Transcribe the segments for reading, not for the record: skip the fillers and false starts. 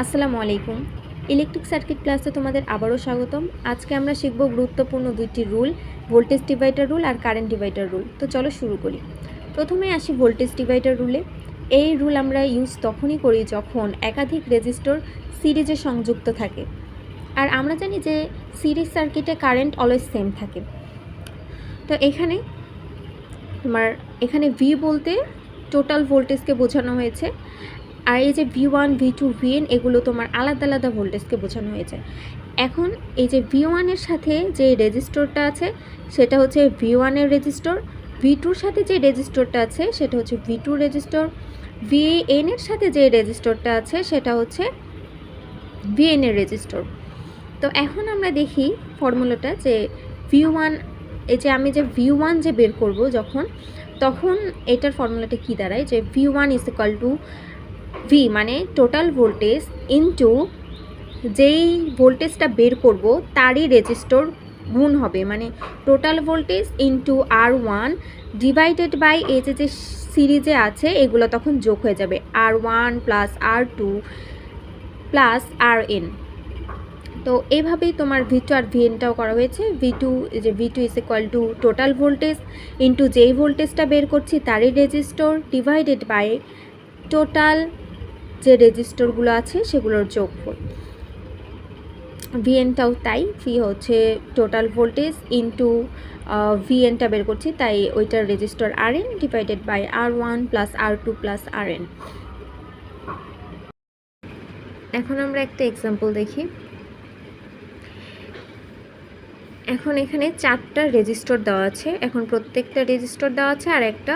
আসসালামু আলাইকুম। Electric circuit ক্লাসে তোমাদের আবারও স্বাগতম। আজকে আমরা শিখব গুরুত্বপূর্ণ দুইটি রুল, ভোল্টেজ ডিভাইডার রুল আর কারেন্ট ডিভাইডার রুল। তো চলো শুরু করি। প্রথমে আসি ভোল্টেজ ডিভাইডার রুলে। এই রুল আমরা ইউজ তখনই করি যখন একাধিক রেজিস্টর সিরিজে সংযুক্ত থাকে। আর আমরা জানি যে সিরিজ সার্কিটে কারেন্ট অলওয়েজ সেম থাকে। তো এখানে ভি বলতে টোটাল ভোল্টেজকে বোঝানো হয়েছে, আর এই যে V1, V2, Vn এগুলো তোমার আলাদা আলাদা ভোল্টেজকে বোঝানো হয়েছে। এখন এই যে V1 এর সাথে যে রেজিস্টরটা আছে সেটা হচ্ছে V1 এর রেজিস্টর, V2 এর সাথে যে রেজিস্টরটা আছে সেটা হচ্ছে V2 রেজিস্টর, Vn এর সাথে যে রেজিস্টরটা আছে সেটা হচ্ছে Vn এর রেজিস্টর। তো এখন আমরা দেখি ফর্মুলাটা যে V1, এই যে আমি যে V1 যে বের করব তখন এটার ফর্মুলাটা কি দাঁড়ায় যে V1 is equal to V মানে টোটাল ভোল্টেজ ইনটু যেই ভোল্টেজটা বের করব তারই রেজিস্টর গুণ হবে, মানে total voltage into R1 divided by এই যে সিরিজে আছে এগুলো তখন যোগ হয়ে যাবে R1 plus R2 plus Rn। তো এইভাবেই তোমার V2 আর Vnটাও করা হয়েছে। V2 is equal two total voltage into যেই ভোল্টেজটা বের করছি তারই রেজিস্টর ডিভাইডেড বাই টোটাল যে রেজিস্টরগুলো আছে সেগুলোর যোগফল। Vnটাও তাই, ভি হচ্ছে টোটাল ভোল্টেজ ইনটু Vnটা বের করছি তাই ওইটার resistor Rn divided by R1 plus R2 plus Rn। এখন আমরা একটা এক্সাম্পল দেখি। এখন এখানে 4টা রেজিস্টর দেওয়া আছে। এখন প্রত্যেকটা রেজিস্টর দেওয়া আছে আর একটা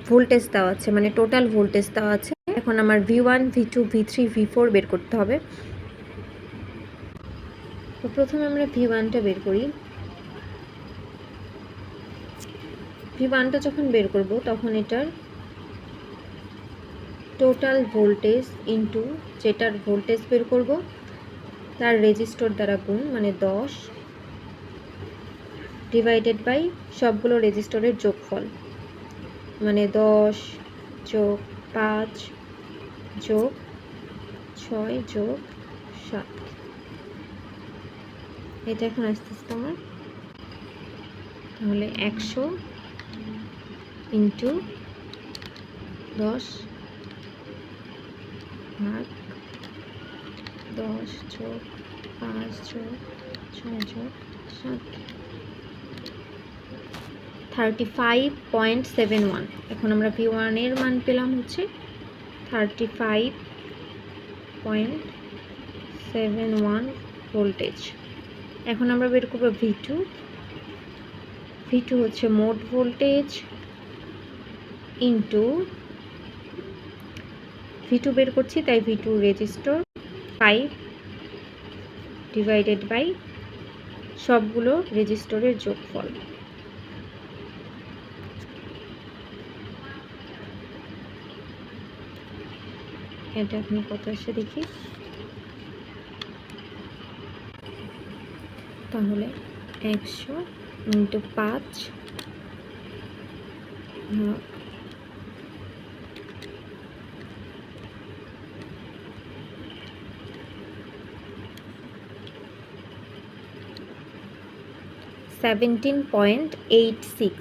ভোল্টেজ দেওয়া আছে, মানে টোটাল ভোল্টেজ দেওয়া আছে। এখন আমার V1, V2, V3, V4 বের করতে হবে। তো প্রথমে আমরা V1টা বের করি। V1টা যখন বের করব তখন এটার টোটাল ভোল্টেজ ইনটু যেটার ভোল্টেজ বের করব তার রেজিস্টর দ্বারা গুণ, মানে 10 ডিভাইডেড বাই সবগুলো রেজিস্টরের যোগফল, মানে 10 যোগ 5 যোগ 6 যোগ 7। এটা এখন আসতেছে তোমার তাহলে 100 ইন্টু 10 ভাগ 10 যোগ 5 যোগ 6 যোগ 7, 35.71। এখন আমরা V1 এর মান পেলাম হচ্ছে 35.71 ভোল্টেজ। এখন আমরা বের করব V2 হচ্ছে মোট ভোল্টেজ ইনটু V2 বের করছি তাই V2 রেজিস্টর 5 ডিভাইডেড বাই সবগুলো রেজিস্টরের যোগফল। এটা এখন কত আসে দেখি। তাহলে 100 ইন্টু 5 17.86,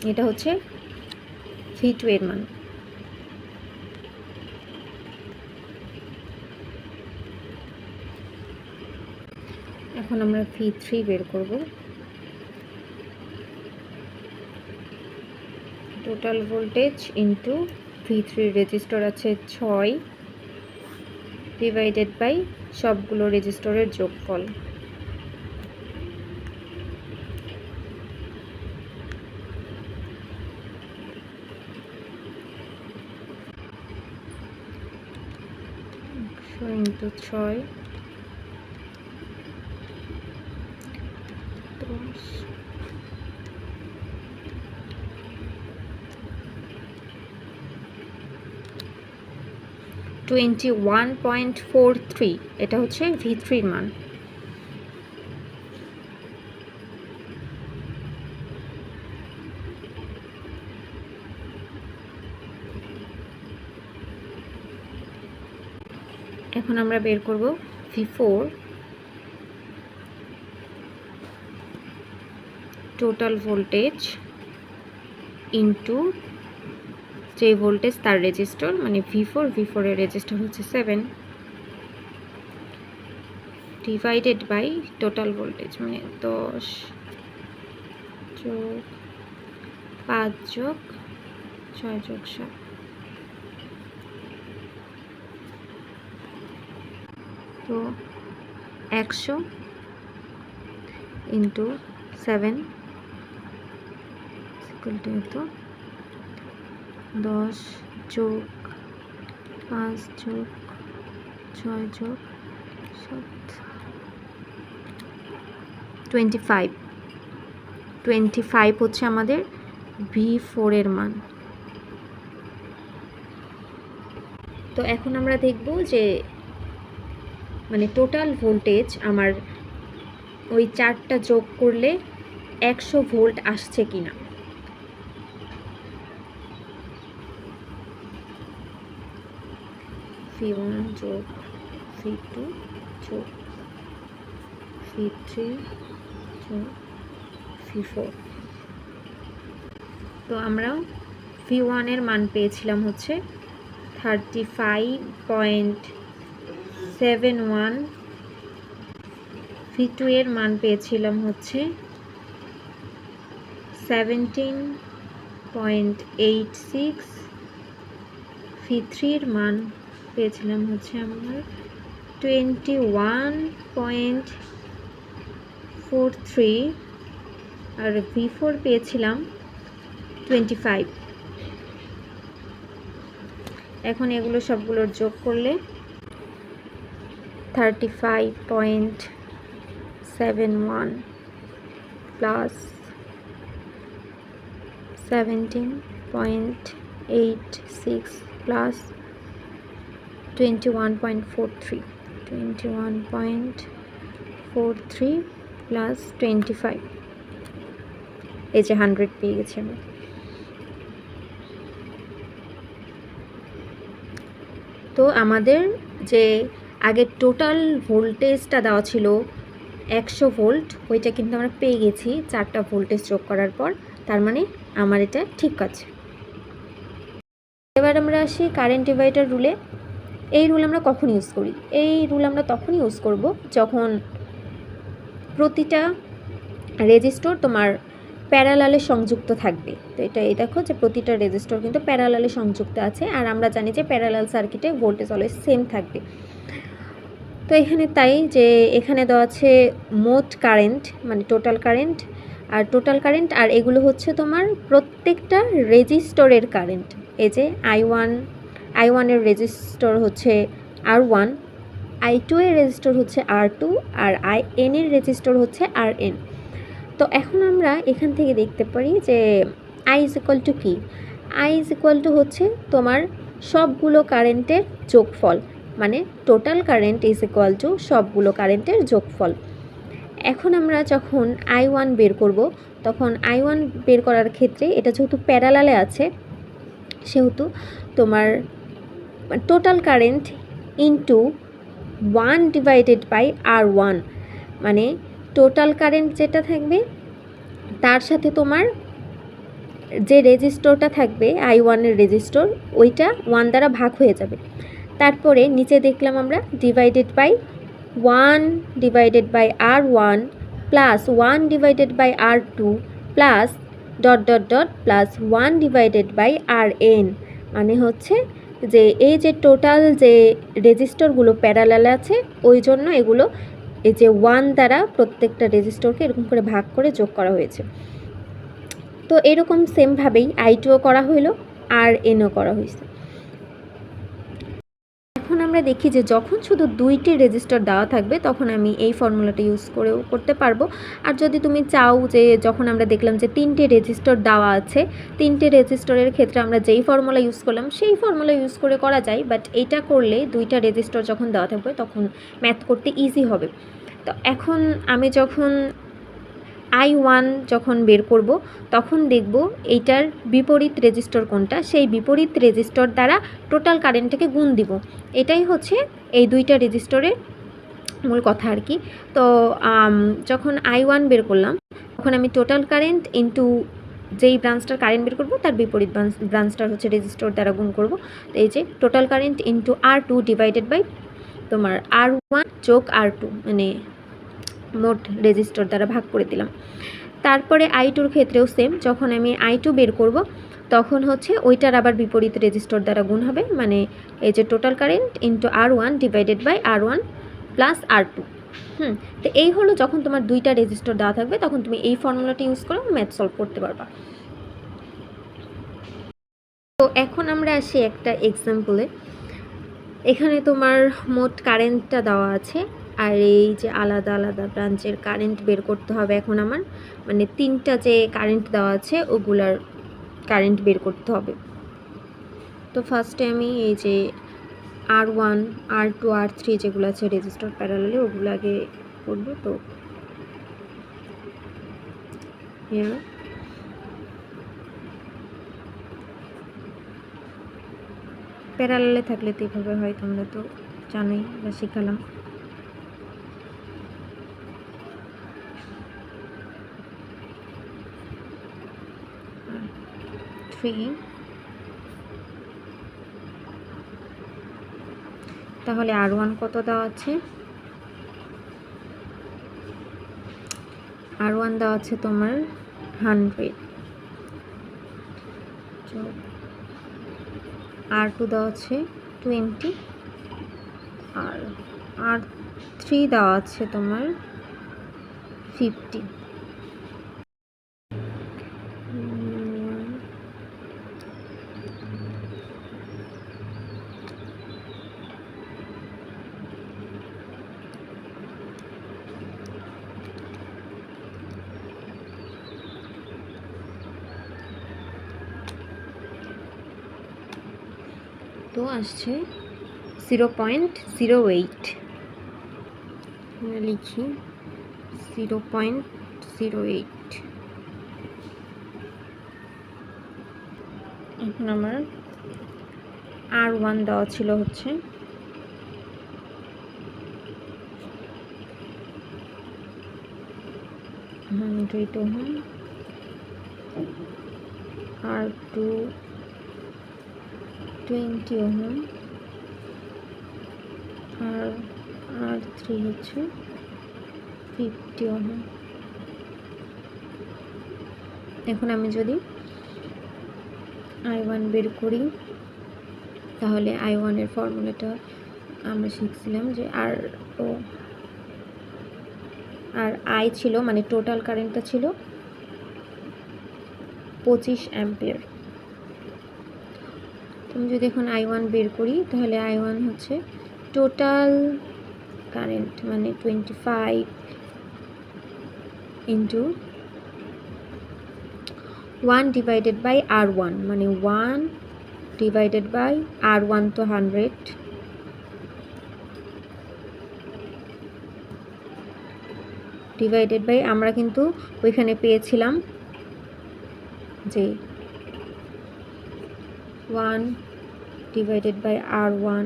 এটা হচ্ছে V2 এর মান। এখন আমরা V3 বের করব। Total voltage into V3 resistor আছে 6 ডিভাইডেড বাই সবগুলো রেজিস্টরের যোগফল। ইন্টু 6 10 21.43, এটা হচ্ছে V3 এর মান। এখন আমরা বের করব V4 টোটাল ভোল্টেজ ইনটু যে ভোল্টেজ তার রেজিস্টর, মানে V4 এর রেজিস্টর হচ্ছে 7 ডিভাইডেড বাই টোটাল ভোল্টেজ, মানে 10 যোগ 5 যোগ 6 যোগ 7, তো 100 ইন্টু 7 তো 10 যোগ 5 যোগ 6 যোগ 7, 25 হচ্ছে আমাদের V4 এর মান। তো এখন আমরা দেখব যে মানে টোটাল ভোল্টেজ আমার ওই চারটা যোগ করলে 100 ভোল্ট আসছে কিনা। V1 যোগ V2 যোগ V3 যোগ V4, তো আমরা V1 এর মান পেয়েছিলাম হচ্ছে 35.71, V2 এর মান পেয়েছিলাম হচ্ছে 17.86, V3 এর মান পেয়েছিলাম হচ্ছে আমরা 21.43, আর V4 পেয়েছিলাম 25। এখন এগুলো সবগুলোর যোগ করলে 35.71 প্লাস 17.86 প্লাস 21.43 প্লাস 25, এই যে 100 পেয়ে গেছি আমি। তো আমাদের যে আগে টোটাল ভোল্টেজটা দেওয়া ছিল 100 ভোল্ট, ওইটা কিন্তু আমরা পেয়ে গেছি চারটা ভোল্টেজ যোগ করার পর, তার মানে আমার এটা ঠিক আছে। এবার আমরা আসি কারেন্ট ডিভাইডার রুলে। এই রুল আমরা কখন ইউজ করি? এই রুল আমরা তখন ইউজ করব যখন প্রতিটা রেজিস্টর তোমার প্যারালালে সংযুক্ত থাকবে। তো এটা এই দেখো যে প্রতিটা রেজিস্টর কিন্তু প্যারালালে সংযুক্ত আছে, আর আমরা জানি যে প্যারালাল সার্কিটে ভোল্টেজ অলওয়েজ সেম থাকবে। তো এখানে তাই যে এখানে দেওয়া আছে মোট কারেন্ট, মানে টোটাল কারেন্ট, আর এগুলো হচ্ছে তোমার প্রত্যেকটা রেজিস্টরের কারেন্ট। এই যে I1 এর রেজিস্টর হচ্ছে R1, I2 এর রেজিস্টর হচ্ছে R2, আর IN এর রেজিস্টর হচ্ছে RN। তো এখন আমরা এখান থেকে দেখতে পারি যে I ইজ ইকুয়াল টু কি? I ইজ ইকুয়াল টু হচ্ছে তোমার সবগুলো কারেন্টের যোগফল, মানে total current is equal two সবগুলো কারেন্টের যোগফল। এখন আমরা যখন I1 বের করব, তখন I1 বের করার ক্ষেত্রে এটা যেহেতু প্যারালালে আছে, সেহেতু তোমার total current into 1 divided by R1, মানে টোটাল কারেন্ট যেটা থাকবে তার সাথে তোমার যে রেজিস্টরটা থাকবে I1 এর রেজিস্টর, ওইটা 1 দ্বারা ভাগ হয়ে যাবে। তারপরে নিচে দেখলাম আমরা divided by 1 divided by R1 plus 1 divided by R2 plus dot dot dot plus 1 divided by RN, মানে হচ্ছে যে এই যে টোটাল যে রেজিস্টরগুলো প্যারালালে আছে, ওই জন্য এগুলো এই যে 1 দ্বারা প্রত্যেকটা রেজিস্টরকে এরকম করে ভাগ করে যোগ করা হয়েছে। তো এরকম সেমভাবেই I2ও করা হইলো, RNও করা হয়েছে। এখন আমরা দেখি যে যখন শুধু দুইটি রেজিস্টার দেওয়া থাকবে তখন আমি এই ফর্মুলাটা ইউজ করেও করতে পারবো। আর যদি তুমি চাও যে যখন আমরা দেখলাম যে তিনটে রেজিস্টার দেওয়া আছে, তিনটে রেজিস্টারের ক্ষেত্রে আমরা যেই ফর্মুলা ইউজ করলাম সেই ফর্মুলা ইউজ করে করা যায়, বাট এটা করলে দুইটা রেজিস্টার যখন দেওয়া থাকবে তখন ম্যাথ করতে ইজি হবে। তো এখন আমি যখন I1 যখন বের করব তখন দেখব এইটার বিপরীত রেজিস্টর কোনটা, সেই বিপরীত রেজিস্টর দ্বারা টোটাল কারেন্টটাকে গুণ দিব। এটাই হচ্ছে এই দুইটা রেজিস্টরের মূল কথা আর কি। তো যখন I1 বের করলাম তখন আমি টোটাল কারেন্ট ইন্টু যেই ব্রাঞ্চটার কারেন্ট বের করবো তার বিপরীত ব্রাঞ্চটার হচ্ছে রেজিস্টর দ্বারা গুণ করব। তো এই যে total current into R2 divided by তোমার R1 যোগ R2, মানে মোট রেজিস্টর দ্বারা ভাগ করে দিলাম। তারপরে I2 ক্ষেত্রেও সেম, যখন আমি I2 বের করব তখন হচ্ছে ওইটার আবার বিপরীত রেজিস্টর দ্বারা গুণ হবে, মানে এই যে total current into R1 divided by R1 plus R2। তো এই হলো যখন তোমার দুইটা রেজিস্টর দেওয়া থাকবে তখন তুমি এই ফর্মুলাটি ইউজ করে ম্যাথ সলভ করতে পারবা। তো এখন আমরা আসি একটা এক্সাম্পলে। এখানে তোমার মোট কারেন্টটা দেওয়া আছে আর এই যে আলাদা আলাদা ব্রাঞ্চের কারেন্ট বের করতে হবে এখন আমার, মানে তিনটা যে কারেন্ট দেওয়া আছে ওগুলার কারেন্ট বের করতে হবে। তো ফার্স্টে আমি এই যে R1 R2 R3 যেগুলো আছে রেজিস্টর প্যারালালে ওগুলো আগে করব। তো প্যারালালে থাকলে তো এভাবে হয়, তোমরা তো জানোই বা শিখালাম। তাহলে R1 কত দেওয়া আছে? R1 দেওয়া আছে তোমার 100, R2 দেওয়া আছে 20, আর R3 দেওয়া আছে তোমার 50। তো আসছে 0.08, লিখি 0.08। এখন আমার R1 দেওয়া ছিল হচ্ছে 100 ohm, R2 20 ohm, আর R3 হচ্ছে 50 ohm। এখন আমি যদি I1 বের করি তাহলে I1 এর ফর্মুলাটা আমরা শিখছিলাম যে আর I ছিল, মানে টোটাল কারেন্টটা ছিল 25 অ্যাম্পিয়ার। আমি যদি এখন I1 বের করি তাহলে I1 হচ্ছে টোটাল কারেন্ট মানে 25 ইন্টু 1 ডিভাইডেড বাই R1, মানে 1 ডিভাইডেড বাই R1 তো 100, ডিভাইডেড বাই আমরা কিন্তু ওইখানে পেয়েছিলাম যে 1 divided by R1,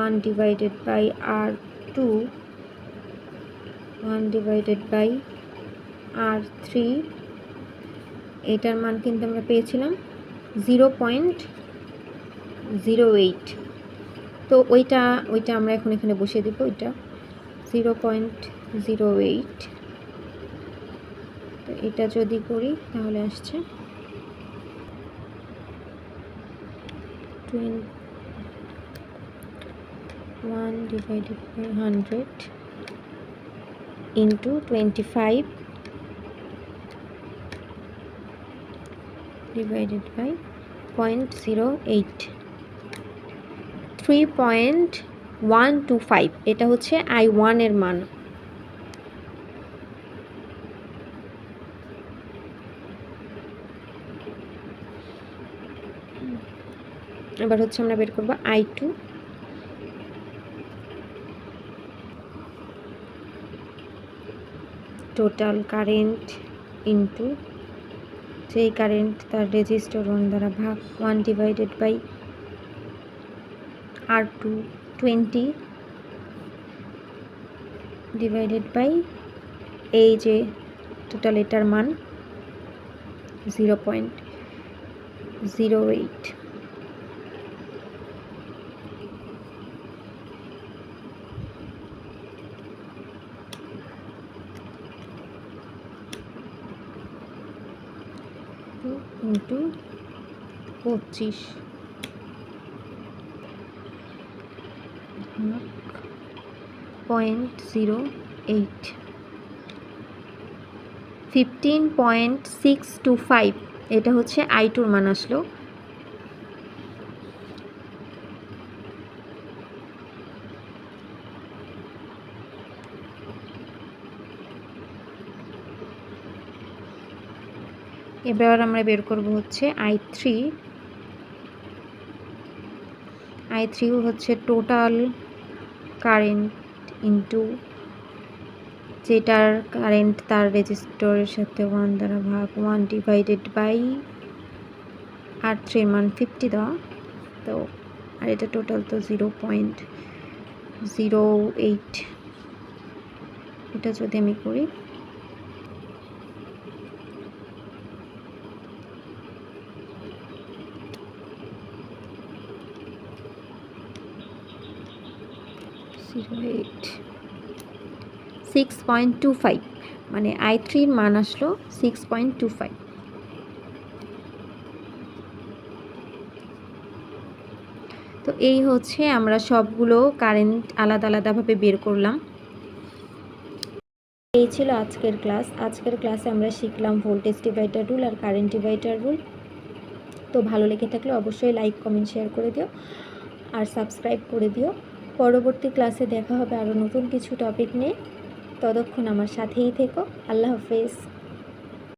1 divided by R2, 1 divided by R3, এটার মান কিন্তু আমরা পেয়েছিলাম 0.08। তো ওইটা আমরা এখন এখানে বসিয়ে দেবো, এটা 0.08। তো এটা যদি করি তাহলে আসছে 1 divided by 100 into 25 divided by 0.08, 3.125। এটা হচ্ছে I1 এর মান। এবার হচ্ছে আমরা বের করব I2। টোটাল কারেন্ট ইন্টু যেই কারেন্ট তার রেজিস্টার 1 দ্বারা ভাগ 1 divided by R2 20 divided by এই যে টোটাল এটার মান 0.08। ইন্টু 25 0.08 15.625 এটা হচ্ছে I2 মান আসলো। এবার আমরা বের করব হচ্ছে I3 হচ্ছে টোটাল কারেন্ট ইন্টু যেটার কারেন্ট তার রেজিস্টরের সাথে 1 দ্বারা ভাগ 1 ডিভাইডেড বাই R3 মান 50 দেওয়া, তো আর এটা টোটাল তো 0.08। এটা যদি আমি করি (08) 6.25 মানে I3 এর মান আসলো 6.25। তো এই হচ্ছে আমরা সবগুলো কারেন্ট আলাদা আলাদাভাবে বের করলাম। এই ছিল আজকের ক্লাস। আজকের ক্লাসে আমরা শিখলাম ভোল্টেজ ডিভাইডার রুল আর কারেন্ট ডিভাইডার রুল। তো ভালো লেগে থাকলে অবশ্যই লাইক কমেন্ট শেয়ার করে দিও আর সাবস্ক্রাইব করে দিও। পরবর্তী ক্লাসে দেখা হবে আরও নতুন কিছু টপিক নিয়ে। ততক্ষণ আমার সাথেই থেকো। আল্লাহ হাফেজ।